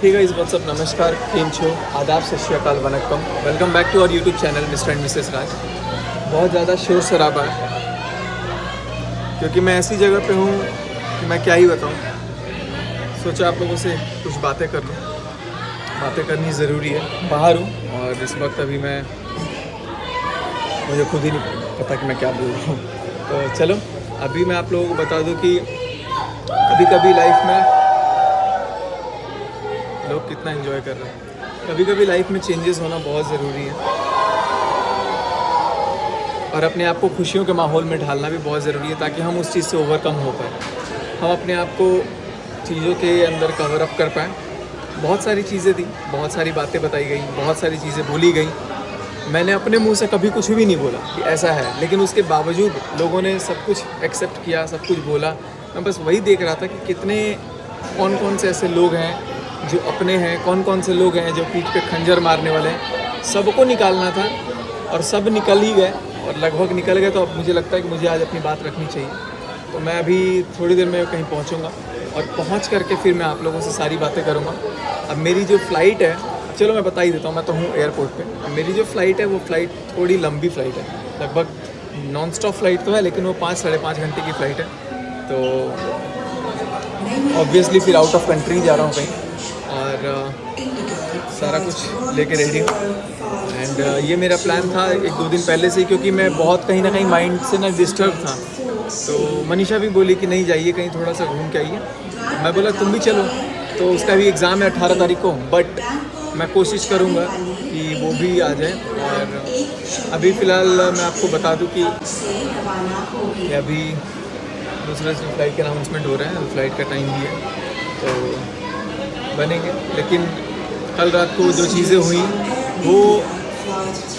Hey guys what's up, नमस्कार, केम छो, आदाब, सत श्री अकाल, वनक्कम। Welcome back to our YouTube channel Mr and Mrs Raj. बहुत ज़्यादा शोर शराबा है क्योंकि मैं ऐसी जगह पे हूँ कि मैं क्या ही बताऊँ। सोचा आप लोगों से कुछ बातें कर लूँ, बातें करनी ज़रूरी है। बाहर हूँ और इस वक्त अभी मुझे खुद ही नहीं पता कि मैं क्या बोल रहा हूँ। तो चलो अभी मैं आप लोगों को बता दूँ कि कभी कभी लाइफ में लोग कितना एंजॉय कर रहे हैं। कभी कभी लाइफ में चेंजेस होना बहुत ज़रूरी है और अपने आप को खुशियों के माहौल में ढालना भी बहुत ज़रूरी है ताकि हम उस चीज़ से ओवरकम हो पाए, हम अपने आप को चीज़ों के अंदर कवर अप कर पाएँ। बहुत सारी चीज़ें थी, बहुत सारी बातें बताई गई, बहुत सारी चीज़ें बोली गई। मैंने अपने मुंह से कभी कुछ भी नहीं बोला कि ऐसा है, लेकिन उसके बावजूद लोगों ने सब कुछ एक्सेप्ट किया, सब कुछ बोला। मैं बस वही देख रहा था कि कितने कौन कौन से ऐसे लोग हैं जो अपने हैं, कौन कौन से लोग हैं जो पीठ पे खंजर मारने वाले हैं। सबको निकालना था और सब निकल ही गए और लगभग निकल गए। तो अब मुझे लगता है कि मुझे आज अपनी बात रखनी चाहिए। तो मैं अभी थोड़ी देर में कहीं पहुंचूंगा और पहुंच करके फिर मैं आप लोगों से सारी बातें करूंगा। अब मेरी जो फ़्लाइट है, चलो मैं बता ही देता हूँ, मैं तो हूँ एयरपोर्ट पे। मेरी जो फ़्लाइट है वो फ़्लाइट थोड़ी लंबी फ़्लाइट है, लगभग नॉन स्टॉप फ़्लाइट तो है लेकिन वो 5-5.5 घंटे की फ़्लाइट है। तो ऑब्वियसली फिर आउट ऑफ कंट्री जा रहा हूँ कहीं और सारा कुछ लेके रेडी हूँ। एंड ये मेरा प्लान था 1-2 दिन पहले से ही, क्योंकि मैं बहुत कहीं ना कहीं माइंड से ना डिस्टर्ब था। तो मनीषा भी बोली कि नहीं जाइए, कहीं थोड़ा सा घूम के आइए। मैं बोला तुम भी चलो। तो उसका भी एग्ज़ाम है 18 तारीख को, बट मैं कोशिश करूँगा कि वो भी आ जाए। और अभी फ़िलहाल मैं आपको बता दूँ कि अभी दूसरे फ्लाइट के अनाउंसमेंट हो रहे हैं, फ़्लाइट का टाइम भी है तो बनेंगे। लेकिन कल रात को जो चीज़ें हुई वो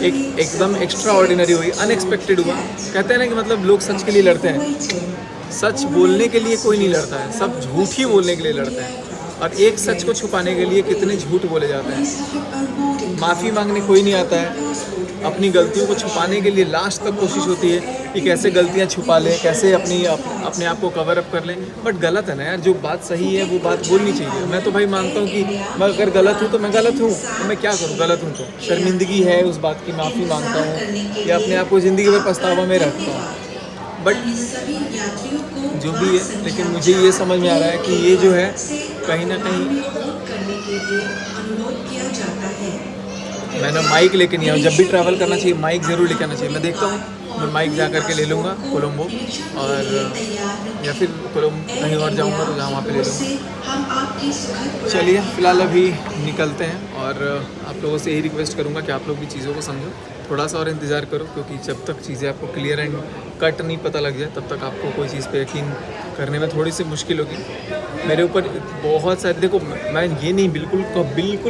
एकदम एक्स्ट्रा ऑर्डिनरी हुई, अनएक्सपेक्टेड हुआ। कहते हैं ना कि मतलब लोग सच के लिए लड़ते हैं, सच बोलने के लिए कोई नहीं लड़ता है, सब झूठ ही बोलने के लिए लड़ते हैं। और एक सच को छुपाने के लिए कितने झूठ बोले जाते हैं। माफ़ी मांगने कोई नहीं आता है, अपनी गलतियों को छुपाने के लिए लास्ट तक कोशिश होती है कि कैसे गलतियां छुपा लें, कैसे अपने आप को कवर अप कर लें। बट गलत है ना यार, जो बात सही है वो बात बोलनी चाहिए। मैं तो भाई मानता हूँ कि मैं अगर गलत हूँ तो मैं गलत हूँ, तो मैं क्या करूँ, गलत हूँ तो शर्मिंदगी है उस बात की, माफ़ी मांगता हूँ या अपने आप को ज़िंदगी भर पछतावा में रखता हूँ। बट जो भी है, लेकिन मुझे ये समझ में आ रहा है कि ये जो है कहीं ना कहीं मैंने माइक लेके नहीं आया। जब भी ट्रैवल करना चाहिए माइक ज़रूर लेके आना चाहिए। मैं देखता हूँ, मैं माइक जा करके ले लूँगा कोलंबो, और या फिर कहीं और जाऊँगा तो जहाँ वहाँ पे ले लूँगा। चलिए फ़िलहाल अभी निकलते हैं और आप लोगों से यही रिक्वेस्ट करूँगा कि आप लोग भी चीज़ों को समझो, थोड़ा सा और इंतज़ार करो, क्योंकि जब तक चीज़ें आपको क्लियर एंड कट नहीं पता लग जाए तब तक आपको कोई चीज़ पे यकीन करने में थोड़ी सी मुश्किल होगी। मेरे ऊपर बहुत सारे, देखो मैं ये नहीं बिल्कुल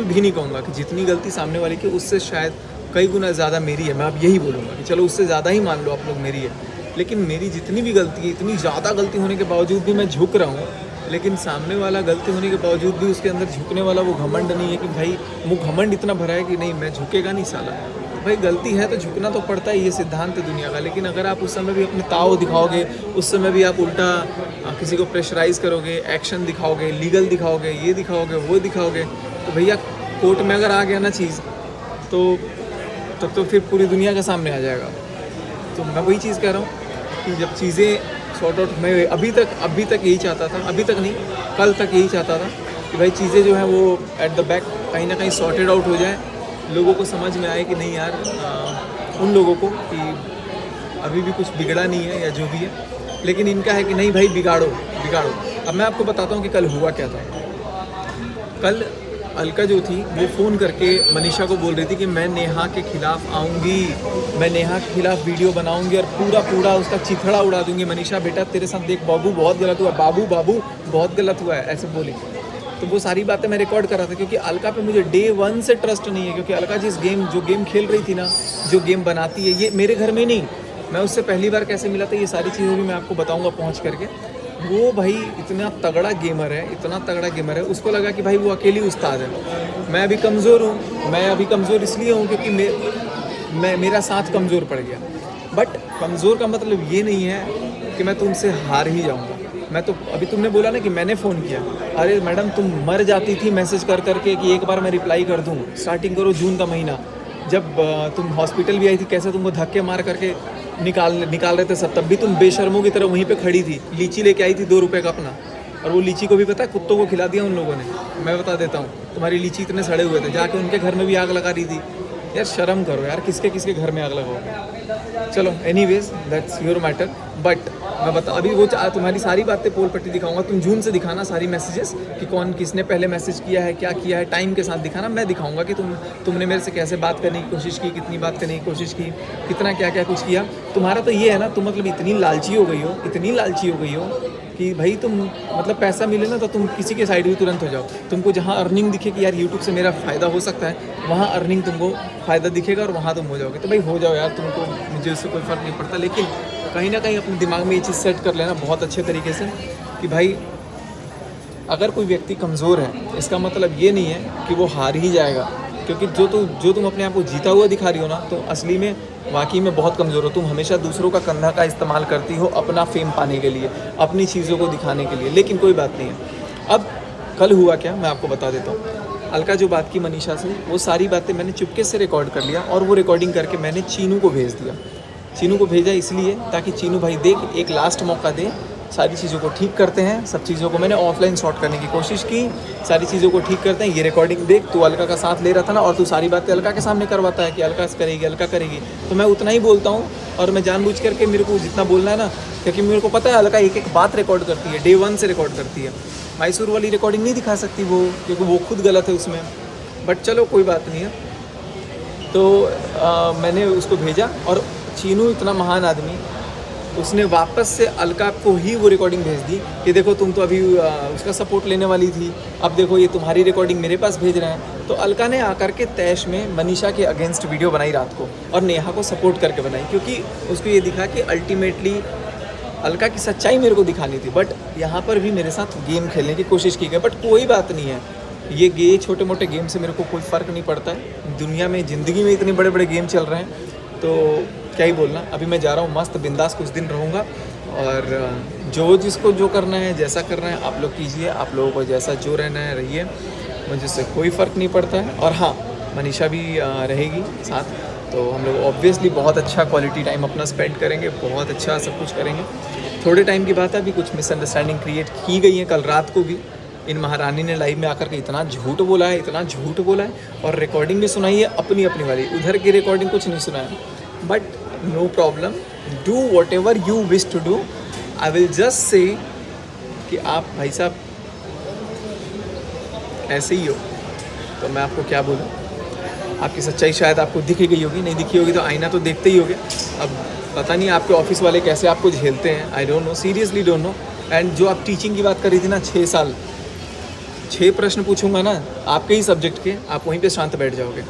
भी नहीं कहूँगा कि जितनी गलती सामने वाले की उससे शायद कई गुना ज़्यादा मेरी है। मैं अब यही बोलूँगा कि चलो उससे ज़्यादा ही मान लो आप लोग मेरी है, लेकिन मेरी जितनी भी गलती है, इतनी ज़्यादा गलती होने के बावजूद भी मैं झुक रहा हूँ। लेकिन सामने वाला गलती होने के बावजूद भी उसके अंदर झुकने वाला वो घमंड नहीं है कि भाई वो घमंड इतना भरा है कि नहीं मैं झुकेगा नहीं साला। भाई गलती है तो झुकना तो पड़ता है, ये सिद्धांत है दुनिया का। लेकिन अगर आप उस समय भी अपने ताव दिखाओगे, उस समय भी आप उल्टा किसी को प्रेशराइज़ करोगे, एक्शन दिखाओगे, लीगल दिखाओगे, ये दिखाओगे, वो दिखाओगे, तो भैया कोर्ट में अगर आ गया ना चीज़ तो तब तो फिर पूरी दुनिया के सामने आ जाएगा। तो मैं वही चीज़ कह रहा हूँ कि जब चीज़ें सॉर्ट आउट, मैं अभी तक यही चाहता था, अभी तक नहीं कल तक यही चाहता था कि भाई चीज़ें जो हैं वो एट द बैक कहीं ना कहीं सॉर्टेड आउट हो जाए, लोगों को समझ में आए कि नहीं यार, उन लोगों को कि अभी भी कुछ बिगड़ा नहीं है या जो भी है। लेकिन इनका है कि नहीं भाई बिगाड़ो। अब मैं आपको बताता हूँ कि कल हुआ क्या था। कल अलका जो थी वो फ़ोन करके मनीषा को बोल रही थी कि मैं नेहा के ख़िलाफ़ आऊँगी, मैं नेहा के ख़िलाफ़ वीडियो बनाऊँगी और पूरा उसका चिथड़ा उड़ा दूँगी। मनीषा बेटा तेरे साथ देख बाबू बहुत गलत हुआ, बाबू बहुत गलत हुआ है, ऐसे बोली। तो वो सारी बातें मैं रिकॉर्ड कर रहा था, क्योंकि अलका पे मुझे डे 1 से ट्रस्ट नहीं है। क्योंकि अलका जो गेम खेल रही थी ना, जो गेम बनाती है, ये मेरे घर में नहीं, मैं उससे पहली बार कैसे मिला था, ये सारी चीज़ें भी मैं आपको बताऊँगा पहुँच करके। वो भाई इतना तगड़ा गेमर है, उसको लगा कि भाई वो अकेली उस्ताद है। मैं अभी कमज़ोर हूँ, मैं अभी कमज़ोर इसलिए हूँ क्योंकि मेरा साथ कमज़ोर पड़ गया। बट कमज़ोर का मतलब ये नहीं है कि मैं तुमसे हार ही जाऊँगा। मैं तो अभी तुमने बोला ना कि मैंने फ़ोन किया, अरे मैडम तुम मर जाती थी मैसेज कर करके कि एक बार मैं रिप्लाई कर दूँ। स्टार्टिंग करो जून का महीना, जब तुम हॉस्पिटल भी आई थी, कैसे तुमको धक्के मार करके निकाल रहे थे सब, तब भी तुम बेशर्मों की तरह वहीं पे खड़ी थी। लीची लेके आई थी 2 रुपये का अपना, और वो लीची को भी पता है कुत्तों को खिला दिया उन लोगों ने। मैं बता देता हूँ, तुम्हारी लीची इतने सड़े हुए थे, जाके उनके घर में भी आग लगा रही थी। यार शर्म करो यार, किसके किसके घर में आग लगाओगे। चलो anyways that's your matter. But मैं बता अभी वो तुम्हारी सारी बातें पोल पट्टी दिखाऊंगा, तुम जून से दिखाना सारी मैसेजेस कि कौन किसने पहले मैसेज किया है, क्या किया है, टाइम के साथ दिखाना। मैं दिखाऊंगा कि तुमने मेरे से कैसे बात करने की कोशिश की, कितनी बात करने की कोशिश की, कितना क्या क्या कुछ किया। तुम्हारा तो ये है ना, तुम मतलब इतनी लालची हो गई हो, इतनी लालची हो गई हो कि भाई तुम मतलब पैसा मिले ना तो तुम किसी के साइड भी तुरंत हो जाओ। तुमको जहाँ अर्निंग दिखे कि यार यूट्यूब से मेरा फ़ायदा हो सकता है, वहाँ अर्निंग तुमको फ़ायदा दिखेगा और वहाँ तुम हो जाओगे। तो भाई हो जाओ यार, तुमको मुझे उससे कोई फ़र्क नहीं पड़ता। लेकिन कहीं ना कहीं अपने दिमाग में ये चीज़ सेट कर लेना बहुत अच्छे तरीके से कि भाई अगर कोई व्यक्ति कमज़ोर है, इसका मतलब ये नहीं है कि वो हार ही जाएगा। क्योंकि जो तुम अपने आप को जीता हुआ दिखा रही हो ना, तो असली में वाकई में बहुत कमज़ोर हो। तुम हमेशा दूसरों का कंधा का इस्तेमाल करती हो अपना फेम पाने के लिए, अपनी चीज़ों को दिखाने के लिए। लेकिन कोई बात नहीं है। अब कल हुआ क्या, मैं आपको बता देता हूँ। अलका जो बात की मनीषा से, वो सारी बातें मैंने चुपके से रिकॉर्ड कर लिया और वो रिकॉर्डिंग करके मैंने चीनू को भेज दिया। चीनू को भेजा इसलिए ताकि चीनू भाई देख, एक लास्ट मौका दे, सारी चीज़ों को ठीक करते हैं। सब चीज़ों को मैंने ऑफलाइन शॉर्ट करने की कोशिश की, सारी चीज़ों को ठीक करते हैं। ये रिकॉर्डिंग देख, तू अलका का साथ ले रहा था ना, और तू सारी बातें अलका के सामने करवाता है कि अलका करेगी, अलका करेगी। तो मैं उतना ही बोलता हूँ, और मैं जानबूझ करके मेरे को जितना बोलना है ना, क्योंकि मेरे को पता है अलका एक एक बात रिकॉर्ड करती है, डे 1 से रिकॉर्ड करती है। मैसूर वाली रिकॉर्डिंग नहीं दिखा सकती वो, क्योंकि वो खुद गलत है उसमें। बट चलो कोई बात नहीं है। तो मैंने उसको भेजा, और चीनू इतना महान आदमी, उसने वापस से अलका को ही वो रिकॉर्डिंग भेज दी कि देखो तुम तो अभी उसका सपोर्ट लेने वाली थी, अब देखो ये तुम्हारी रिकॉर्डिंग मेरे पास भेज रहे हैं। तो अलका ने आकर के तैश में मनीषा के अगेंस्ट वीडियो बनाई रात को, और नेहा को सपोर्ट करके बनाई, क्योंकि उसको ये दिखा कि अल्टीमेटली अलका की सच्चाई मेरे को दिखानी थी। बट यहाँ पर भी मेरे साथ गेम खेलने की कोशिश की गई। बट कोई बात नहीं है, ये छोटे मोटे गेम से मेरे को कोई फ़र्क नहीं पड़ता है। दुनिया में, ज़िंदगी में इतने बड़े बड़े गेम चल रहे हैं, तो क्या ही बोलना। अभी मैं जा रहा हूँ मस्त बिंदास कुछ दिन रहूँगा, और जो जिसको जो करना है, जैसा करना है आप लोग कीजिए। आप लोगों को जैसा जो रहना है रहिए, मुझे इससे कोई फ़र्क नहीं पड़ता है। और हाँ, मनीषा भी रहेगी साथ, तो हम लोग ऑब्वियसली बहुत अच्छा क्वालिटी टाइम अपना स्पेंड करेंगे, बहुत अच्छा सब कुछ करेंगे। थोड़े टाइम की बात है, अभी कुछ मिसअंडरस्टैंडिंग क्रिएट की गई है। कल रात को भी इन महारानी ने लाइव में आकर के इतना झूठ बोला है, इतना झूठ बोला है, और रिकॉर्डिंग भी सुनाई है अपनी वाली। उधर की रिकॉर्डिंग कुछ नहीं सुना है। But no problem, do whatever you wish to do. I will just say कि आप भाई साहब ऐसे ही हो, तो मैं आपको क्या बोलूँ। आपकी सच्चाई शायद आपको दिख ही गई होगी, नहीं दिखी होगी तो आईना तो देखते ही होगे। अब पता नहीं आपके ऑफिस वाले कैसे आपको झेलते हैं, I don't know, seriously don't know. And जो आप टीचिंग की बात कर रही थी ना, 6 साल, 6 प्रश्न पूछूंगा ना आपके ही सब्जेक्ट के, आप वहीं पे शांत बैठ जाओगे।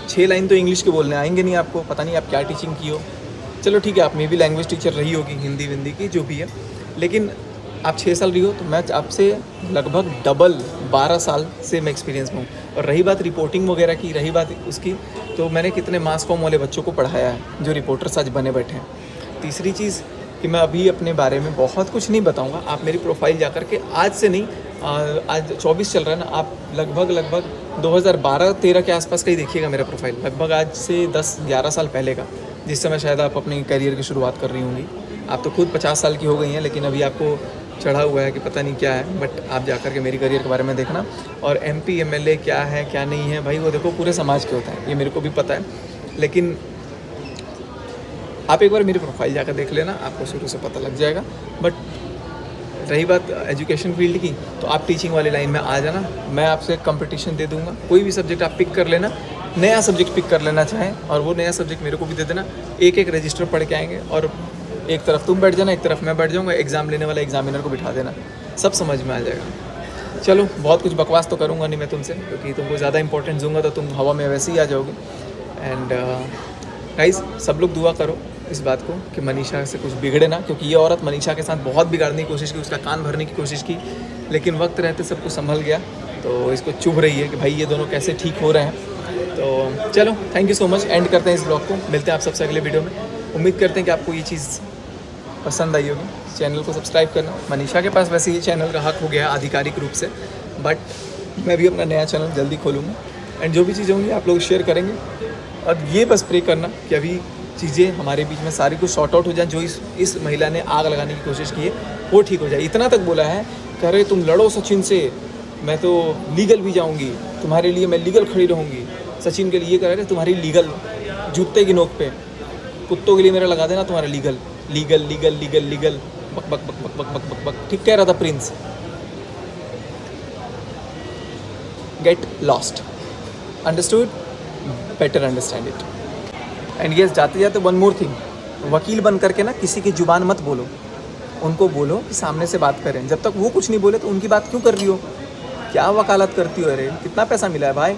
6 लाइन तो इंग्लिश के बोलने आएंगे नहीं आपको, पता नहीं आप क्या टीचिंग की हो। चलो ठीक है, आप मे भी लैंग्वेज टीचर रही होगी, हिंदी विंदी की जो भी है, लेकिन आप 6 साल रही हो, तो मैं आपसे लगभग डबल 12 साल से मैं एक्सपीरियंस में हूँ। और रही बात रिपोर्टिंग वगैरह की, रही बात उसकी, तो मैंने कितने मास कॉम वाले बच्चों को पढ़ाया है जो रिपोर्टर्स आज बने बैठे हैं। तीसरी चीज़ कि मैं अभी अपने बारे में बहुत कुछ नहीं बताऊंगा। आप मेरी प्रोफाइल जा कर के, आज से नहीं, आज 24 चल रहा है ना, आप लगभग 2012-13 के आसपास का ही देखिएगा मेरा प्रोफाइल, लगभग आज से 10-11 साल पहले का, जिस समय शायद आप अपने करियर की शुरुआत कर रही होंगी। आप तो खुद 50 साल की हो गई हैं, लेकिन अभी आपको चढ़ा हुआ है कि पता नहीं क्या है। बट आप जा कर के मेरी करियर के बारे में देखना। और MP MLA क्या है क्या नहीं है भाई, वो देखो पूरे समाज के होता है, ये मेरे को भी पता है। लेकिन आप एक बार मेरी प्रोफाइल जाकर देख लेना, आपको शुरू से पता लग जाएगा। बट रही बात एजुकेशन फील्ड की, तो आप टीचिंग वाली लाइन में आ जाना, मैं आपसे कंपटीशन दे दूंगा। कोई भी सब्जेक्ट आप पिक कर लेना, नया सब्जेक्ट पिक कर लेना चाहें, और वो नया सब्जेक्ट मेरे को भी दे देना। एक रजिस्टर पढ़ के आएंगे, और एक तरफ तुम बैठ जाना, एक तरफ मैं बैठ जाऊँगा, एग्ज़ाम लेने वाला एग्जामिनर को बिठा देना, सब समझ में आ जाएगा। चलो, बहुत कुछ बकवास तो करूँगा नहीं मैं तुमसे, क्योंकि तुमको ज़्यादा इंपॉर्टेंस दूंगा तो तुम हवा में वैसे ही आ जाओगे। एंड गाइस, सब लोग दुआ करो इस बात को कि मनीषा से कुछ बिगड़े ना, क्योंकि ये औरत मनीषा के साथ बहुत बिगाड़ने की कोशिश की, उसका कान भरने की कोशिश की, लेकिन वक्त रहते सब कुछ संभल गया। तो इसको चुभ रही है कि भाई ये दोनों कैसे ठीक हो रहे हैं। तो चलो, thank you so much. And करते हैं इस ब्लॉग को, मिलते हैं आप सबसे अगले वीडियो में। उम्मीद करते हैं कि आपको ये चीज़ पसंद आई होगी। चैनल को सब्सक्राइब करना। मनीषा के पास वैसे ये चैनल का हक हो गया आधिकारिक रूप से, बट मैं भी अपना नया चैनल जल्दी खोलूँगा एंड जो भी चीज़ें होंगी आप लोग शेयर करेंगे। और ये बस प्रे करना कि अभी चीज़ें हमारे बीच में सारी कुछ सॉर्ट आउट हो जाए। जो इस महिला ने आग लगाने की कोशिश की है वो ठीक हो जाए। इतना तक बोला है, कह रहे तुम लड़ो सचिन से, मैं तो लीगल भी जाऊंगी, तुम्हारे लिए मैं लीगल खड़ी रहूंगी। सचिन के लिए कह रहे तुम्हारी लीगल जूते की नोक पे, कुत्तों के लिए मेरा लगा देना तुम्हारा legal legal legal legal legal बक बक बक बक बक बक बक बक। ठीक कह रहा था Prince. Get lost, understood, better understand it. And yes, जाते जाते वन मोर थिंग, वकील बन करके ना किसी की जुबान मत बोलो। उनको बोलो कि सामने से बात करें। जब तक वो कुछ नहीं बोले तो उनकी बात क्यों कर रही हो? क्या वकालत करती हो? अरे कितना पैसा मिला है भाई,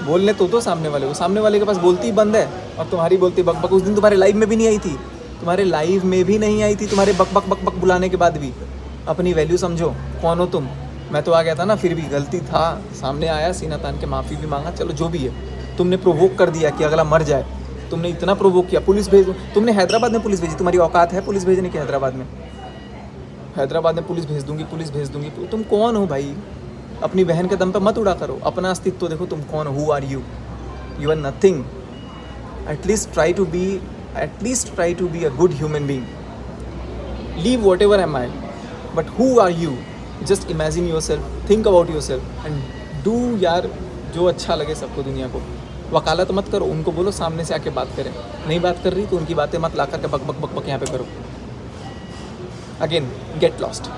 बोलने तो सामने वाले को। सामने वाले के पास बोलती ही बंद है और तुम्हारी बोलती बक बक। उस दिन तुम्हारे लाइव में भी नहीं आई थी, तुम्हारे लाइव में भी नहीं आई थी, तुम्हारे बक बक बक बक बुलाने के बाद भी। अपनी वैल्यू समझो, कौन हो तुम? मैं तो आ गया था ना, फिर भी गलती था, सामने आया, सीना तान के माफ़ी भी मांगा, चलो जो भी है। तुमने प्रोवोक कर दिया कि अगला मर जाए, तुमने इतना प्रोवोक किया। पुलिस भेज दो, तुमने हैदराबाद में पुलिस भेजी, तुम्हारी औकात है पुलिस भेजने की? हैदराबाद में पुलिस भेज दूंगी, पुलिस भेज दूंगी। तुम कौन हो भाई? अपनी बहन के दम पे मत उड़ा करो, अपना अस्तित्व देखो। तुम कौन हो? Who are you? You are nothing. At least try to be a good human being. Leave whatever am I, but who are you? Just imagine yourself, think about yourself and do यार जो अच्छा लगे सबको, दुनिया को। वकालत मत करो, उनको बोलो सामने से आके बात करें। नहीं बात कर रही तो उनकी बातें मत ला करके बक बक बक बक यहाँ पे करो। Again, get lost.